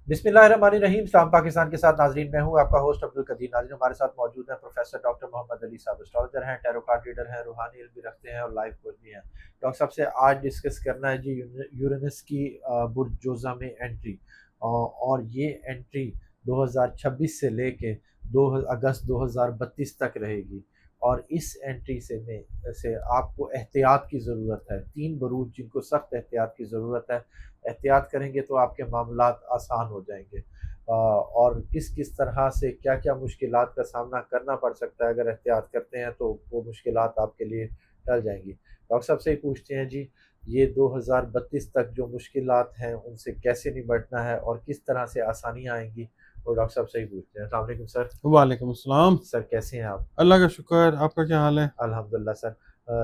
बिस्मिल्लाहिर्रहमानिर्रहीम। इस्लाम पाकिस्तान के साथ नाजरीन, मैं हूँ आपका होस्ट अब्दुल कदीर। नाजरीन, हमारे साथ मौजूद हैं प्रोफेसर डॉक्टर मोहम्मद अली साहब। एस्ट्रोलॉजर हैं, टैरो कार्ड रीडर हैं, रूहानी इल्म भी रखते हैं और लाइफ कोच भी हैं। डॉक्टर साहब से आज डिस्कस करना है जी यूरेनस की बुर्ज जोजा में एंट्री। और ये एंट्री 2026 से लेके 2 अगस्त 2032 तक रहेगी। और इस एंट्री से आपको एहतियात की ज़रूरत है। 3 बुरूज जिनको सख्त एहतियात की ज़रूरत है। एहतियात करेंगे तो आपके मामलात आसान हो जाएंगे। और किस किस तरह से क्या क्या मुश्किलात का सामना करना पड़ सकता है, अगर एहतियात करते हैं तो वो मुश्किलात आपके लिए टल जाएंगी। डॉक्टर साहब से ही पूछते हैं जी, ये 2032 तक जो मुश्किलात हैं उनसे कैसे निपटना है और किस तरह से आसानियाँ आएंगी, वो डॉक्टर साहब से ही पूछते हैं। अस्सलाम वालेकुम सर। वालेकुम अस्सलाम। सर कैसे हैं आप? अल्लाह का शुक्र। आपका क्या हाल है? अल्हम्दुलिल्लाह सर।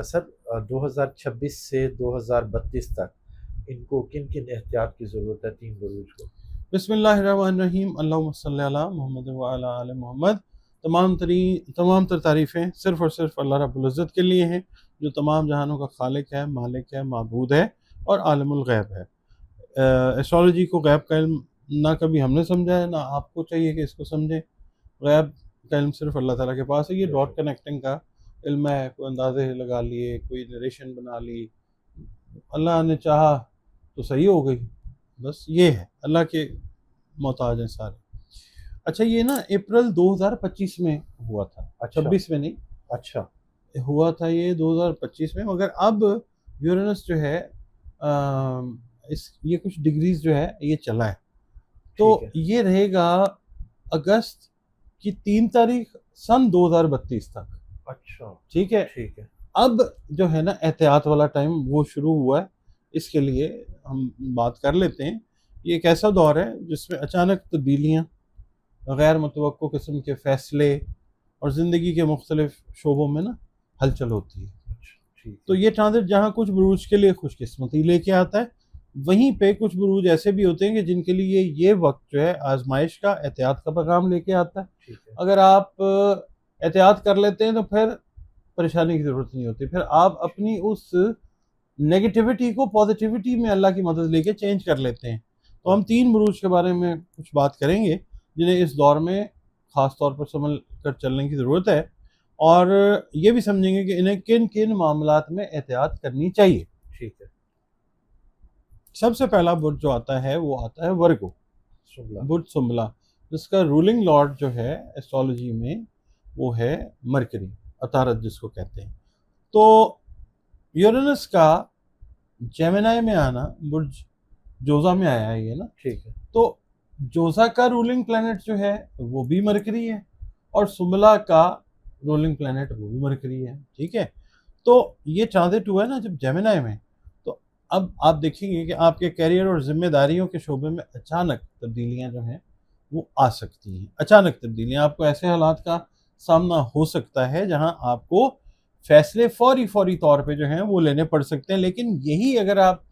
सर, 2026 से 2032 तक इनको किन किन एहतियात की ज़रूरत है, 3 बुरूज को? बिस्मिल्लाहिर्रहमानिर्रहीम। अल्लाहुम्मा सल्ली अला मोहम्मद व अला आले मोहम्मद। तमाम तर तारीफ़ें सिर्फ़ और सिर्फ अल्लाह रब्बुल इज़्ज़त के लिए हैं, जो तमाम जहानों का खालिक है, मालिक है, माबूद है और आलिमुल गैब है। एस्ट्रोलॉजी को गैब का इल्म ना कभी हमने समझा है, ना आपको चाहिए कि इसको समझें। गैब का इल्म सिर्फ अल्लाह ताला के पास है। ये डॉट बेशक। कनेक्टिंग का इल्म है। कोई अंदाज़े लगा लिए, कोई नरेशन बना ली, अल्लाह ने चाहा तो सही हो गई। बस ये है, अल्लाह के मोहताज हैं सारे। अच्छा, ये ना अप्रैल 2025 में हुआ था, अच्छा। 26 में नहीं। अच्छा। हुआ था ये 2025 में, मगर अब यूरेनस जो है इस ये कुछ डिग्रीज जो है ये चला है। तो ठीक है। ये रहेगा अगस्त की 3 तारीख सन 2032 तक। अच्छा। ठीक है। ठीक है। अब जो है ना एहतियात वाला टाइम वो शुरू हुआ है। इसके लिए हम बात कर लेते हैं। ये एक ऐसा दौर है जिसमें अचानक तब्दीलियाँ, गैर मुतवक्को किस्म के फ़ैसले और ज़िंदगी के मुख्तलिफ शोबों में ना हलचल होती है। अच्छा। ठीक तो है। ये ट्रांजिट जहाँ कुछ बुरूज के लिए खुशकिस्मती लेके आता है, वहीं पे कुछ बुरूज ऐसे भी होते हैं कि जिनके लिए ये वक्त जो है आजमाइश का, एहतियात का पैगाम लेके आता है। ठीक है। अगर आप एहतियात कर लेते हैं तो फिर परेशानी की ज़रूरत नहीं होती। फिर आप अपनी उस नेगेटिविटी को पॉजिटिविटी में अल्लाह की मदद लेके चेंज कर लेते हैं। तो हम ओके। 3 बुरूज के बारे में कुछ बात करेंगे जिन्हें इस दौर में ख़ास तौर पर संभल कर चलने की ज़रूरत है, और ये भी समझेंगे कि इन्हें किन किन मामलात में एहतियात करनी चाहिए। ठीक है। सबसे पहला बुर्ज जो आता है वो आता है वर्गो, शुक्ला। बुर्ज सुम्बला, जिसका रूलिंग लॉर्ड जो है एस्ट्रोलॉजी में वो है मरकरी, अतारत जिसको कहते हैं। तो यूरेनस का जेमिनाई में आना, बुर्ज जोजा में आया है ये ना। ठीक है। तो जोजा का रूलिंग प्लैनेट जो है वो भी मरकरी है, और सुमला का रूलिंग प्लैनेट वो भी मरकरी है। ठीक है। तो ये ट्रांजिट हुआ है ना जब जेमिनाई में, तो अब आप देखेंगे कि आपके करियर और जिम्मेदारियों के शोबे में अचानक तब्दीलियां जो हैं वो आ सकती हैं। अचानक तब्दीलियां, आपको ऐसे हालात का सामना हो सकता है जहां आपको फैसले फौरी फौरी तौर पे जो हैं वो लेने पड़ सकते हैं। लेकिन यही अगर आप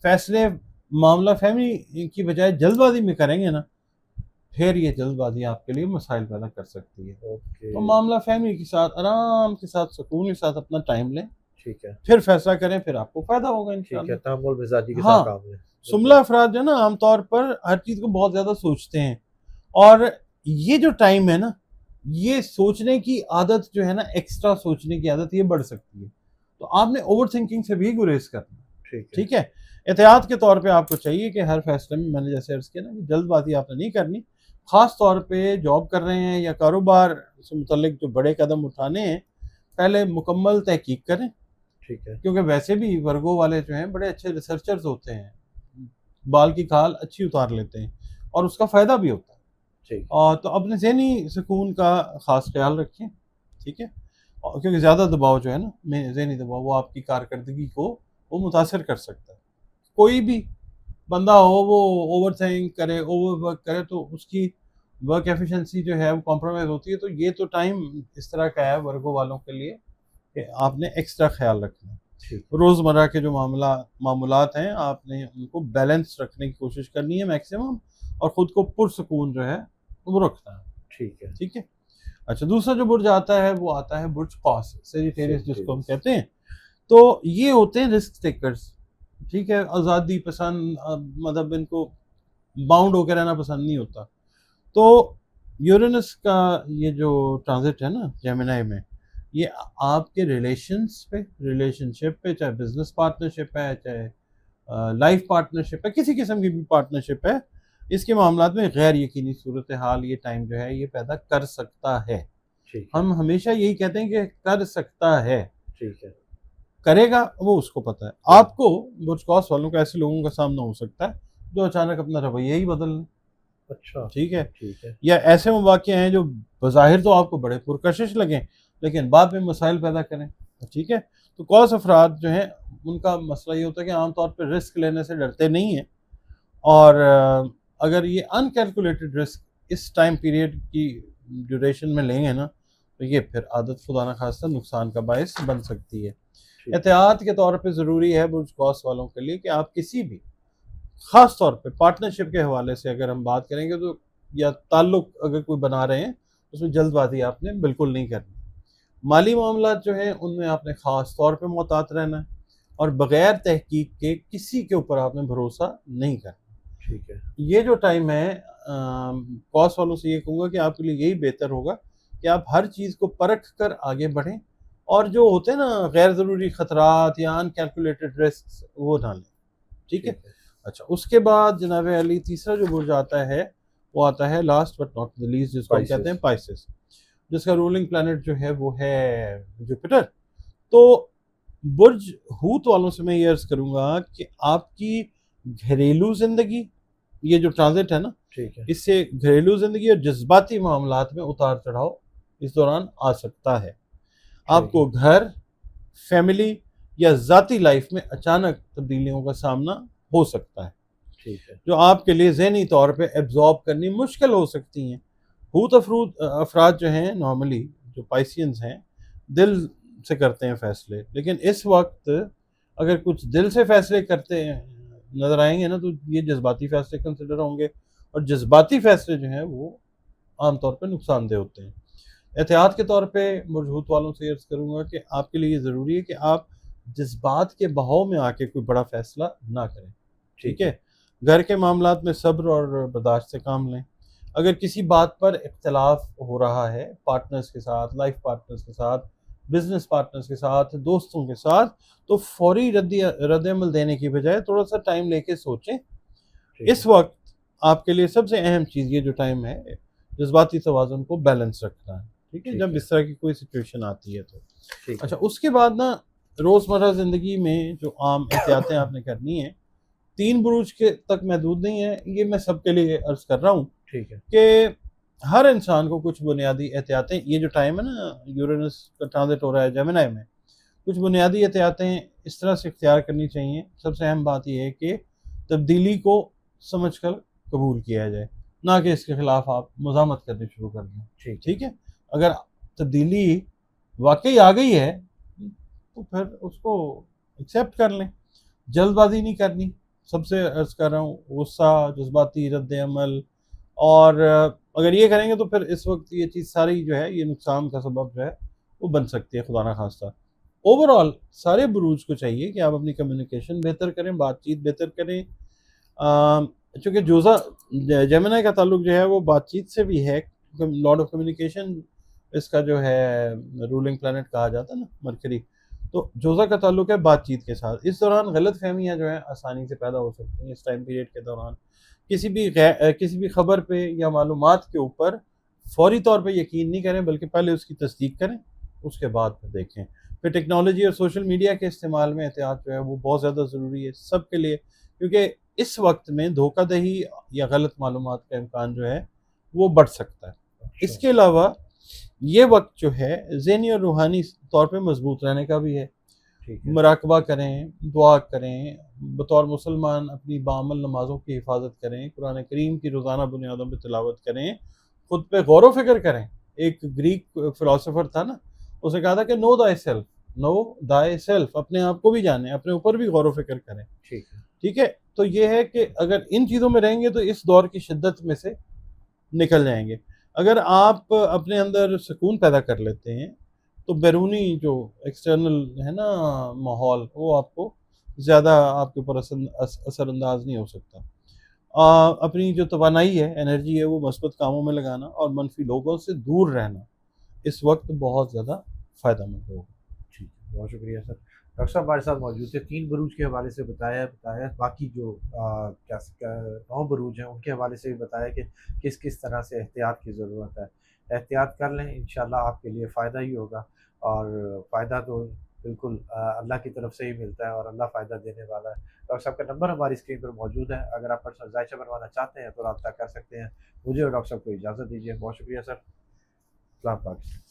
फैसले मामला फहमी की बजाय जल्दबाजी में करेंगे ना, फिर ये जल्दबाजी आपके लिए मसाइल पैदा कर सकती है। ओके। तो मामला फहमी के साथ, आराम के साथ, सुकून के साथ अपना टाइम लें, ठीक है। फिर फैसला करें, फिर आपको फ़ायदा होगा ठीक है, इंशाल्लाह। तहम्मुल मिजाजी के साथ हाँ, काम है। बिल्कुल। जुमला अफराद जो है ना आमतौर पर हर चीज़ को बहुत ज़्यादा सोचते हैं, और ये जो टाइम है ना, ये सोचने की आदत जो है ना, एक्स्ट्रा सोचने की आदत ये बढ़ सकती है। तो आपने ओवर थिंकिंग से भी गुरेज करना है। ठीक है। ठीक है। एहतियात के तौर पे आपको चाहिए कि हर फैसले में, मैंने जैसे अर्ज़ किया ना, कि जल्दबाजी आपने नहीं करनी। ख़ास तौर पे जॉब कर रहे हैं या कारोबार से मुतल्लिक जो बड़े कदम उठाने हैं, पहले मुकम्मल तहकीक करें। ठीक है। क्योंकि वैसे भी वर्गो वाले जो हैं बड़े अच्छे रिसर्चर्स होते हैं, बाल की खाल अच्छी उतार लेते हैं, और उसका फ़ायदा भी होता है। ठीक है। और तो अपने ज़हनी सुकून का ख़ास ख्याल रखें। ठीक है। और क्योंकि ज़्यादा दबाव जो है ना, ज़हनी दबाव, वो आपकी कारकर्दगी को वो मुतासर कर सकता है। कोई भी बंदा हो वो ओवर थिंक करे, ओवर वर्क करे, तो उसकी वर्क एफिशिएंसी जो है वो कॉम्प्रोमाइज़ होती है। तो ये तो टाइम इस तरह का है वर्गो वालों के लिए कि आपने एक्स्ट्रा ख्याल रखना है। ठीक है। रोज़मर्रा के जो मामूलात हैं, आपने उनको बैलेंस रखने की कोशिश करनी है मैक्सिमम, और ख़ुद को पुरसुकून जो है वो रखना है। ठीक है। ठीक है। अच्छा, दूसरा जो बुर्ज आता है वो आता है बुर्ज कॉस, सेजिटेरियस जिसको हम सेजिटेरियस। कहते हैं। तो ये होते हैं रिस्क टेकर्स। ठीक है। आज़ादी पसंद, मतलब इनको बाउंड होकर रहना पसंद नहीं होता। तो यूरेनस का ये जो ट्रांजिट है ना जेमिनी में, ये आपके रिलेशनशिप पे, चाहे बिजनेस पार्टनरशिप है, चाहे लाइफ पार्टनरशिप है, किसी किस्म की भी पार्टनरशिप है, इसके मामला में गैर यकीनी सूरत हाल ये टाइम जो है ये पैदा कर सकता है। ठीक है। हम हमेशा यही कहते हैं कि कर सकता है, ठीक है। करेगा वो उसको पता है। आपको बुर्ज कॉस वालों को ऐसे लोगों का सामना हो सकता है जो अचानक अपना रवैया ही बदल लें। अच्छा। ठीक है। ठीक है। या ऐसे मौके हैं जो बज़ाहिर तो आपको बड़े पुरकशिश लगें लेकिन बाद में मसाइल पैदा करें। ठीक है। तो कौस अफराद जो हैं उनका मसला ये होता है कि आमतौर पर रिस्क लेने से डरते नहीं हैं, और अगर ये अनकैलकुलेटेड रिस्क इस टाइम पीरियड की ड्यूरेशन में लेंगे ना तो ये फिर आदत खुदा न खास्ता नुकसान का बायस बन सकती है। ठीक है। एहतियात के तौर पे ज़रूरी है बुर्ज कौस वालों के लिए कि आप किसी भी ख़ास तौर पे पार्टनरशिप के हवाले से अगर हम बात करेंगे तो, या ताल्लुक अगर कोई बना रहे हैं, उसमें जल्दबाजी आपने बिल्कुल नहीं करनी। माली मामलात जो हैं उनमें आपने ख़ास तौर पे मोहतात रहना है, और बग़ैर तहकीक के किसी के ऊपर आपने भरोसा नहीं करना। ठीक है। ये जो टाइम है कौस वालों से ये कहूँगा कि आपके लिए यही बेहतर होगा कि आप हर चीज़ को परख कर आगे बढ़ें, और जो होते हैं ना गैर ज़रूरी ख़तरात या अनकैलकुलेटेड रिस्क वो ना लें। ठीक है। ठीक है। अच्छा, उसके बाद जनाब अली तीसरा जो बुर्ज आता है वो आता है last but not the least, जिसको हम कहते हैं पाइसेस, जिसका रूलिंग प्लैनेट जो है वो है जुपिटर। तो बुर्ज हूत वालों से मैं ये अर्ज करूंगा कि आपकी घरेलू जिंदगी, ये जो ट्रांजिट है ना, ठीक है। इससे घरेलू जिंदगी और जज्बाती मामलात में उतार चढ़ाव इस दौरान आ सकता है। आपको घर, फैमिली या ज़ाती लाइफ में अचानक तब्दीलियों का सामना हो सकता है, ठीक है। जो आपके लिए ज़हनी तौर पे एब्जॉर्ब करनी मुश्किल हो सकती हैं। हूत अफराद जो हैं नॉर्मली, जो पाइसियंस हैं, दिल से करते हैं फ़ैसले, लेकिन इस वक्त अगर कुछ दिल से फ़ैसले करते नज़र आएंगे ना तो ये जज्बाती फ़ैसले कंसिडर होंगे, और जज्बाती फ़ैसले जो हैं वो आमतौर पर नुकसानदेह होते हैं। एहतियात के तौर पे मरजूत वालों से अर्ज़ करूँगा कि आपके लिए ज़रूरी है कि आप जज्बात के बहाव में आके कोई बड़ा फ़ैसला ना करें। ठीक है। घर के मामलात में सब्र और बर्दाश्त से काम लें। अगर किसी बात पर इख्तलाफ हो रहा है पार्टनर्स के साथ, लाइफ पार्टनर्स के साथ, बिजनेस पार्टनर्स के साथ, दोस्तों के साथ, तो फौरी रद्द-ए-अमल देने की बजाय थोड़ा सा टाइम लेके सोचें। इस वक्त आपके लिए सबसे अहम चीज़ ये जो टाइम है, जज्बाती तवाज़ुन को बैलेंस रखना है। ठीक है, जब इस तरह की कोई सिचुएशन आती है तो। अच्छा, उसके बाद ना रोज़मर्रा ज़िंदगी में जो आम एहतियातें आपने करनी है, 3 बुरूज के तक महदूद नहीं है, ये मैं सबके लिए अर्ज़ कर रहा हूँ। ठीक है। कि हर इंसान को कुछ बुनियादी एहतियातें, ये जो टाइम है ना यूरेनस का ट्रांजिट हो रहा है जेमिनी में, कुछ बुनियादी एहतियातें इस तरह से इख्तियार करनी चाहिए। सबसे अहम बात यह है कि तब्दीली को समझकर कबूल किया जाए, ना कि इसके खिलाफ आप मज़ामत करनी शुरू कर दें। ठीक है। अगर तब्दीली वाकई आ गई है तो फिर उसको एक्सेप्ट कर लें, जल्दबाजी नहीं करनी। सबसे अर्ज़ कर रहा हूँ, गुस्सा, जज्बाती रद्द-ए-अमल, और अगर ये करेंगे तो फिर इस वक्त ये चीज़ सारी जो है ये नुकसान का सबब जो है वो बन सकती है, खुदा ना खास्ता। ओवरऑल सारे बुरूज को चाहिए कि आप अपनी कम्युनिकेशन बेहतर करें, बातचीत बेहतर करें, चूँकि जोज़ा जेमिनी का ताल्लुक जो है वो बातचीत से भी है, लॉर्ड ऑफ कम्युनिकेशन इसका जो है रूलिंग प्लैनेट कहा जाता है ना, मरकरी। तो जोज़ा का ताल्लुक है बातचीत के साथ। इस दौरान गलत फहमियाँ जो है आसानी से पैदा हो सकती हैं। इस टाइम पीरियड के दौरान किसी भी खबर पे या मालूमात के ऊपर फौरी तौर पे यकीन नहीं करें, बल्कि पहले उसकी तस्दीक करें, उसके बाद फिर देखें। फिर टेक्नोलॉजी और सोशल मीडिया के इस्तेमाल में एहतियात जो है वो बहुत ज़्यादा ज़रूरी है सबके लिए, क्योंकि इस वक्त में धोखाधही या गलत मालूमात का इम्कान जो है वो बढ़ सकता है। इसके अलावा ये वक्त जो है ज़हनी और रूहानी तौर पे मजबूत रहने का भी है। मुराकबा करें, दुआ करें, बतौर मुसलमान अपनी बामल नमाज़ों की हिफाजत करें, कुरान करीम की रोज़ाना बुनियादों पर तिलावत करें, खुद पे गौर व फिक्र करें। एक ग्रीक फ़िलासफ़र था ना, उसने कहा था कि नो दाई सेल्फ, अपने आप को भी जाने, अपने ऊपर भी गौर व फिक्र करें। ठीक है। तो ये है कि अगर इन चीज़ों में रहेंगे तो इस दौर की शिद्दत में से निकल जाएंगे। अगर आप अपने अंदर सुकून पैदा कर लेते हैं तो बैरूनी जो एक्सटर्नल है ना माहौल, वो आपको ज़्यादा आपके ऊपर असरअंदाज नहीं हो सकता। अपनी जो तवानाई है, एनर्जी है, वो मस्बत कामों में लगाना और मनफी लोगों से दूर रहना इस वक्त बहुत ज़्यादा फ़ायदेमंद होगा। ठीक है, बहुत शुक्रिया सर। डॉक्टर साहब हमारे साथ मौजूद थे, 3 बुरूज के हवाले से बताया, बाकी जो क्या 9 बुरूज हैं उनके हवाले से भी बताया कि किस तरह से एहतियात की ज़रूरत है। एहतियात कर लें, इंशाल्लाह आपके लिए फ़ायदा ही होगा, और फ़ायदा तो बिल्कुल अल्लाह की तरफ से ही मिलता है और अल्लाह फ़ायदा देने वाला है। डॉक्टर साहब का नंबर हमारी स्क्रीन पर मौजूद है, अगर आप पर्सनल जायचा बनवाना चाहते हैं तो रब्ता कर सकते हैं। मुझे और डॉक्टर साहब को इजाज़त दीजिए। बहुत शुक्रिया सर। अल्लाह हाफ़िज़।